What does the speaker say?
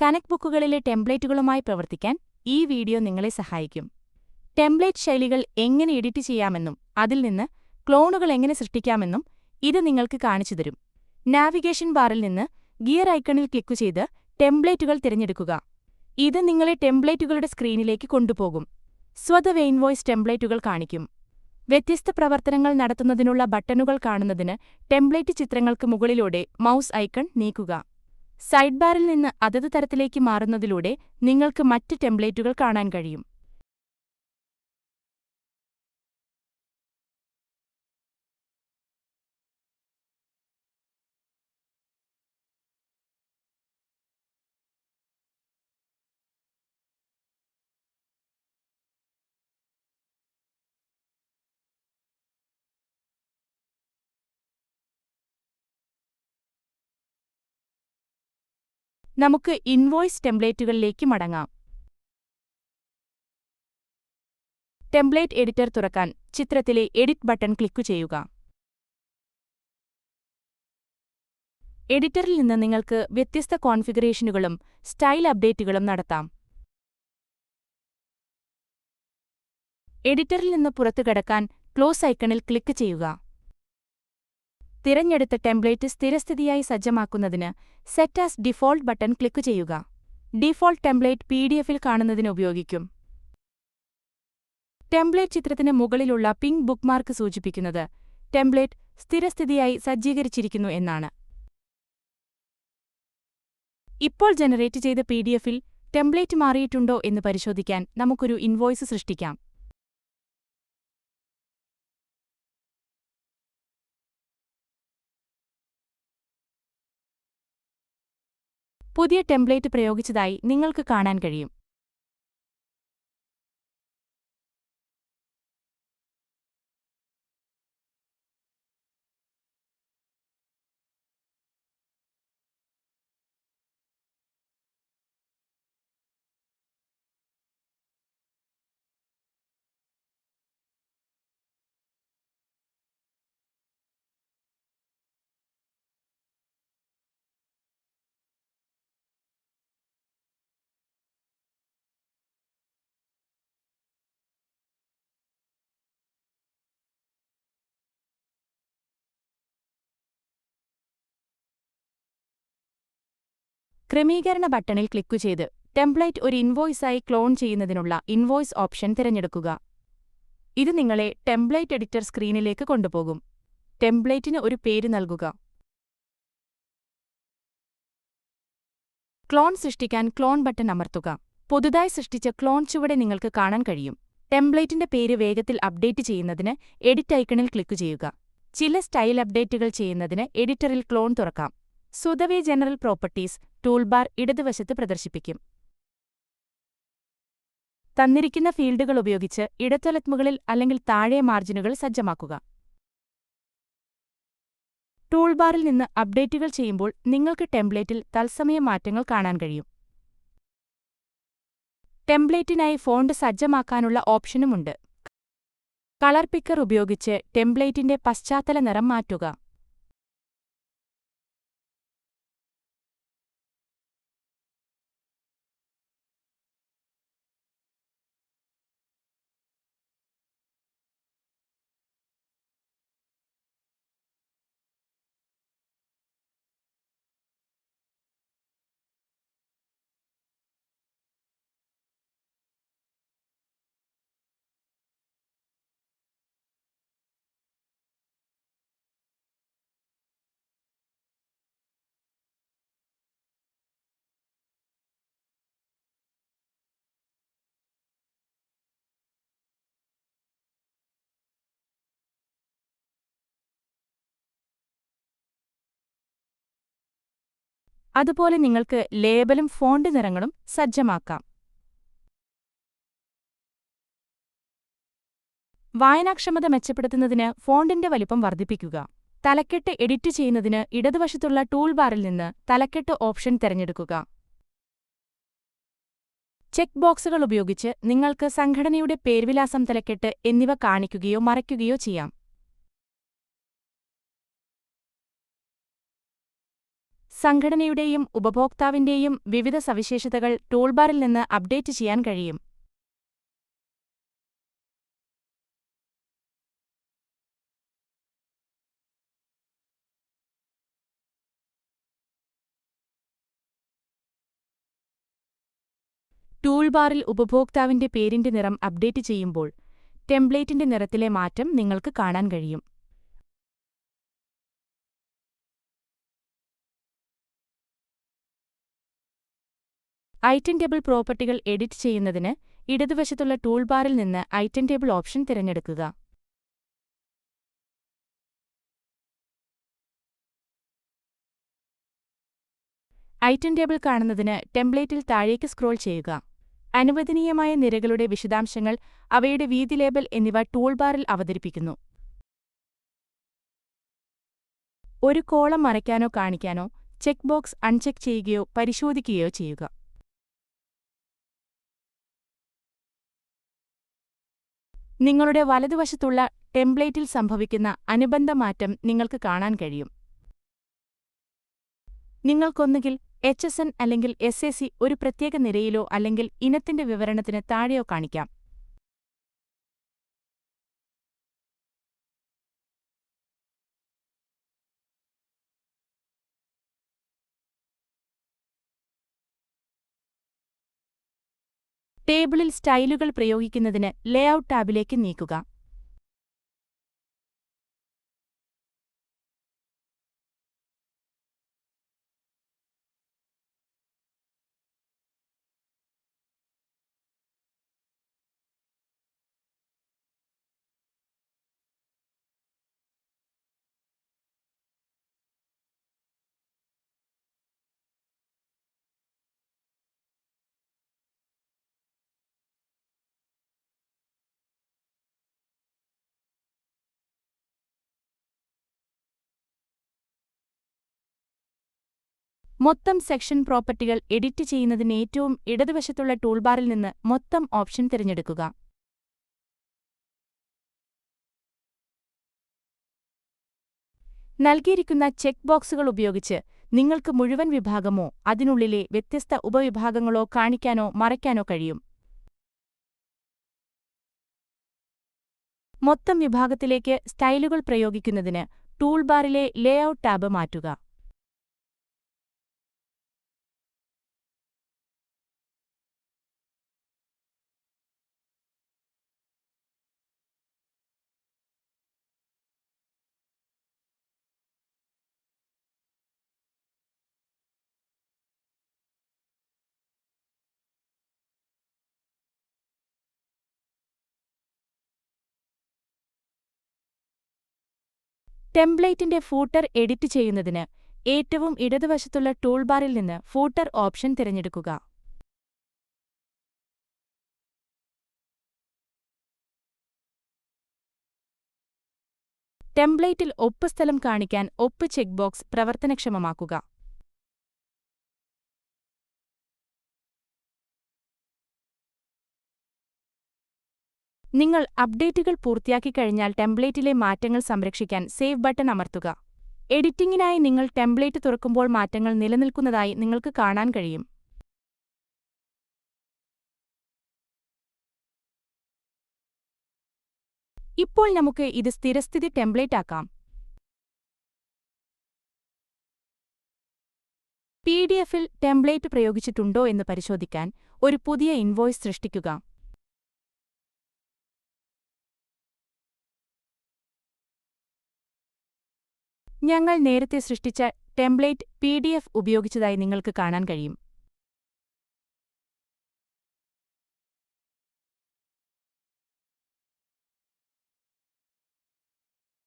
കനക് ബുക്കുകളിലെ ടെംപ്ലേറ്റുകളുമായി പ്രവർത്തിക്കാൻ ഈ വീഡിയോ നിങ്ങളെ സഹായിക്കും. ടെംപ്ലേറ്റ് ശൈലികൾ എങ്ങനെ എഡിറ്റ് ചെയ്യാമെന്നും അതിൽ നിന്ന് ക്ലോണുകൾ എങ്ങനെ സൃഷ്ടിക്കാമെന്നും ഇത് നിങ്ങൾക്ക് കാണിച്ചുതരും. നാവിഗേഷൻ ബാറിൽ നിന്ന് ഗിയർ ഐക്കണിൽ ക്ലിക്കു ചെയ്ത് ടെംപ്ലേറ്റുകൾ തിരഞ്ഞെടുക്കുക. ഇത് നിങ്ങളെ ടെംപ്ലേറ്റുകളുടെ സ്ക്രീനിലേക്ക് കൊണ്ടുപോകും. സ്വതവേ ഇൻവോയ്സ് ടെംപ്ലേറ്റുകൾ കാണിക്കും. വ്യത്യസ്ത പ്രവർത്തനങ്ങൾ നടത്തുന്നതിനുള്ള ബട്ടണുകൾ കാണുന്നതിന് ടെംപ്ലേറ്റ് ചിത്രങ്ങൾക്ക് മുകളിലൂടെ മൗസ് ഐക്കൺ നീക്കുക. സൈഡ് ബാറിൽ നിന്ന് അതത് തരത്തിലേക്ക് മാറുന്നതിലൂടെ നിങ്ങൾക്ക് മറ്റ് ടെംപ്ലേറ്റുകൾ കാണാൻ കഴിയും. നമുക്ക് ഇൻവോയ്സ് ടെംപ്ലേറ്റുകളിലേക്ക് മടങ്ങാം. ടെംപ്ലേറ്റ് എഡിറ്റർ തുറക്കാൻ ചിത്രത്തിലെ എഡിറ്റ് ബട്ടൺ ക്ലിക്കു ചെയ്യുക. എഡിറ്ററിൽ നിന്ന് നിങ്ങൾക്ക് വ്യത്യസ്ത കോൺഫിഗറേഷനുകളും സ്റ്റൈൽ അപ്ഡേറ്റുകളും നടത്താം. എഡിറ്ററിൽ നിന്ന് പുറത്തുകടക്കാൻ ക്ലോസ് ഐക്കണിൽ ക്ലിക്ക് ചെയ്യുക. തിരഞ്ഞെടുത്ത ടെംപ്ലേറ്റ് സ്ഥിരസ്ഥിതിയായി സജ്ജമാക്കുന്നതിന് set as default button click ചെയ്യുക. ഡിഫോൾട്ട് ടെംപ്ലേറ്റ് പിഡിഎഫിൽ കാണുന്നതിന് ഉപയോഗിക്കും. ടെംപ്ലേറ്റ് ചിത്രത്തിന് മുകളിലുള്ള പിങ്ക് ബുക്ക്മാർക്ക് സൂചിപ്പിക്കുന്നത് ടെംപ്ലേറ്റ് സ്ഥിരസ്ഥിതിയായി സജ്ജീകരിച്ചിരിക്കുന്നു എന്നാണ്. ഇപ്പോൾ ജനറേറ്റ് ചെയ്ത പിഡിഎഫിൽ ടെംപ്ലേറ്റ് മാറിയിട്ടുണ്ടോ എന്ന് പരിശോധിക്കാൻ നമുക്കൊരു ഇൻവോയ്സ് സൃഷ്ടിക്കാം. പുതിയ ടെംപ്ലേറ്റ് പ്രയോഗിച്ചതായി നിങ്ങൾക്ക് കാണാൻ കഴിയും. ക്രമീകരണ ബട്ടണിൽ ക്ലിക്കു ചെയ്ത് ടെംപ്ലേറ്റ് ഒരു ഇൻവോയ്സായി ക്ലോൺ ചെയ്യുന്നതിനുള്ള ഇൻവോയ്സ് ഓപ്ഷൻ തിരഞ്ഞെടുക്കുക. ഇത് നിങ്ങളെ ടെംപ്ലേറ്റ് എഡിറ്റർ സ്ക്രീനിലേക്ക് കൊണ്ടുപോകും. ടെംപ്ലേറ്റിന് ഒരു പേര് നൽകുക. ക്ലോൺ സൃഷ്ടിക്കാൻ ക്ലോൺ ബട്ടൺ അമർത്തുക. പുതുതായി സൃഷ്ടിച്ച ക്ലോൺ ചുവടെ നിങ്ങൾക്ക് കാണാൻ കഴിയും. ടെംപ്ലേറ്റിന്റെ പേര് വേഗത്തിൽ അപ്ഡേറ്റ് ചെയ്യുന്നതിന് എഡിറ്റ് ഐക്കണിൽ ക്ലിക്കു ചെയ്യുക. ചില സ്റ്റൈൽ അപ്ഡേറ്റുകൾ ചെയ്യുന്നതിന് എഡിറ്ററിൽ ക്ലോൺ തുറക്കാം. സ്വതവേ ജനറൽ പ്രോപ്പർട്ടീസ് ടൂൾബാർ ഇടതുവശത്ത് പ്രദർശിപ്പിക്കും. തന്നിരിക്കുന്ന ഫീൽഡുകൾ ഉപയോഗിച്ച് ഇടത്തുവലത്തുമുകളിൽ അല്ലെങ്കിൽ താഴെ മാർജിനുകൾ സജ്ജമാക്കുക. ടൂൾബാറിൽ നിന്ന് അപ്ഡേറ്റുകൾ ചെയ്യുമ്പോൾ നിങ്ങൾക്ക് ടെംപ്ലേറ്റിൽ തത്സമയ മാറ്റങ്ങൾ കാണാൻ കഴിയും. ടെംപ്ലേറ്റിനായി ഫോണ്ട് സജ്ജമാക്കാനുള്ള ഓപ്ഷനുമുണ്ട്. കളർ പിക്കർ ഉപയോഗിച്ച് ടെംപ്ലേറ്റിന്റെ പശ്ചാത്തല നിറം മാറ്റുക. അതുപോലെ നിങ്ങൾക്ക് ലേബലും ഫോണ്ട് നിറങ്ങളും സജ്ജമാക്കാം. വായനാക്ഷമത മെച്ചപ്പെടുത്തുന്നതിന് ഫോണ്ടിന്റെ വലിപ്പം വർദ്ധിപ്പിക്കുക. തലക്കെട്ട് എഡിറ്റ് ചെയ്യുന്നതിന് ഇടതുവശത്തുള്ള ടൂൾബാറിൽ നിന്ന് തലക്കെട്ട് ഓപ്ഷൻ തിരഞ്ഞെടുക്കുക. ചെക്ക് ബോക്സുകൾ ഉപയോഗിച്ച് നിങ്ങൾക്ക് സംഘടനയുടെ പേർവിലാസം, തലക്കെട്ട് എന്നിവ കാണിക്കുകയോ മറയ്ക്കുകയോ ചെയ്യാം. സംഘടനയുടെയും ഉപഭോക്താവിന്റെയും വിവിധ സവിശേഷതകൾ ടൂൾബാറിൽ നിന്ന് അപ്ഡേറ്റ് ചെയ്യാൻ കഴിയും. ടൂൾബാറിൽ ഉപഭോക്താവിന്റെ പേരിന്റെ നിറം അപ്ഡേറ്റ് ചെയ്യുമ്പോൾ ടെംപ്ലേറ്റിന്റെ നിറത്തിലെ മാറ്റം നിങ്ങൾക്ക് കാണാൻ കഴിയും. ഐറ്റം ടേബിൾ പ്രോപ്പർട്ടികൾ എഡിറ്റ് ചെയ്യുന്നതിന് ഇടതുവശത്തുള്ള ടൂൾബാറിൽ നിന്ന് ഐറ്റം ടേബിൾ ഓപ്ഷൻ തിരഞ്ഞെടുക്കുക. ഐറ്റം ടേബിൾ കാണുന്നതിന് ടെംപ്ലേറ്റിൽ താഴേക്ക് സ്ക്രോൾ ചെയ്യുക. അനുവദനീയമായ നിരകളുടെ വിശദാംശങ്ങൾ, അവയുടെ വീതി ലേബൽ എന്നിവ ടൂൾബാറിൽ അവതരിപ്പിക്കുന്നു. ഒരു കോളം മറയ്ക്കാനോ കാണിക്കാനോ ചെക്ക് ബോക്സ് അൺചെക്ക് ചെയ്യുകയോ പരിശോധിക്കുകയോ ചെയ്യുക. നിങ്ങളുടെ വലതുവശത്തുള്ള ടെംപ്ലേറ്റിൽ സംഭവിക്കുന്ന അനുബന്ധ മാറ്റം നിങ്ങൾക്ക് കാണാൻ കഴിയും. നിങ്ങൾക്കൊന്നുകിൽ HSN അല്ലെങ്കിൽ SAC ഒരു പ്രത്യേക നിരയിലോ അല്ലെങ്കിൽ ഇനത്തിന്റെ വിവരണത്തിന് താഴെയോ കാണിക്കാം. ടേബിളിൽ സ്റ്റൈലുകൾ പ്രയോഗിക്കുന്നതിന് ലേഔട്ട് ടാബിലേക്ക് നീക്കുക. മൊത്തം സെക്ഷൻ പ്രോപ്പർട്ടികൾ എഡിറ്റ് ചെയ്യുന്നതിന് ഏറ്റവും ഇടതുവശത്തുള്ള ടൂൾബാറിൽ നിന്ന് മൊത്തം ഓപ്ഷൻ തിരഞ്ഞെടുക്കുക. നൽകിയിരിക്കുന്ന ചെക്ക് ബോക്സുകൾ ഉപയോഗിച്ച് നിങ്ങൾക്ക് മുഴുവൻ വിഭാഗമോ അതിനുള്ളിലെ വ്യത്യസ്ത ഉപവിഭാഗങ്ങളോ കാണിക്കാനോ മറയ്ക്കാനോ കഴിയും. മൊത്തം വിഭാഗത്തിലേക്ക് സ്റ്റൈലുകൾ പ്രയോഗിക്കുന്നതിന് ടൂൾബാറിലെ ലേഔട്ട് ടാബ് മാറ്റുക. ടെംപ്ലേറ്റിന്റെ ഫൂട്ടർ എഡിറ്റ് ചെയ്യുന്നതിന് ഏറ്റവും ഇടതുവശത്തുള്ള ടൂൾബാറിൽ നിന്ന് ഫൂട്ടർ ഓപ്ഷൻ തിരഞ്ഞെടുക്കുക. ടെംപ്ലേറ്റിൽ ഒപ്പ് സ്ഥലം കാണിക്കാൻ ഒപ്പ് ചെക്ക് ബോക്സ് പ്രവർത്തനക്ഷമമാക്കുക. നിങ്ങൾ അപ്ഡേറ്റുകൾ പൂർത്തിയാക്കിക്കഴിഞ്ഞാൽ ടെംപ്ലേറ്റിലെ മാറ്റങ്ങൾ സംരക്ഷിക്കാൻ സേവ് ബട്ടൺ അമർത്തുക. എഡിറ്റിംഗിനായി നിങ്ങൾ ടെംപ്ലേറ്റ് തുറക്കുമ്പോൾ മാറ്റങ്ങൾ നിലനിൽക്കുന്നതായി നിങ്ങൾക്ക് കാണാൻ കഴിയും. ഇപ്പോൾ നമുക്ക് ഇത് സ്ഥിരസ്ഥിതി ടെംപ്ലേറ്റ് ആക്കാം. PDF-ൽ ടെംപ്ലേറ്റ് പ്രയോഗിച്ചിട്ടുണ്ടോ എന്ന് പരിശോധിക്കാൻ ഒരു പുതിയ ഇൻവോയ്സ് സൃഷ്ടിക്കുക. ഞങ്ങൾ നേരത്തെ സൃഷ്ടിച്ച ടെംപ്ലേറ്റ് PDF ഉപയോഗിച്ചതായി നിങ്ങൾക്ക് കാണാൻ കഴിയും.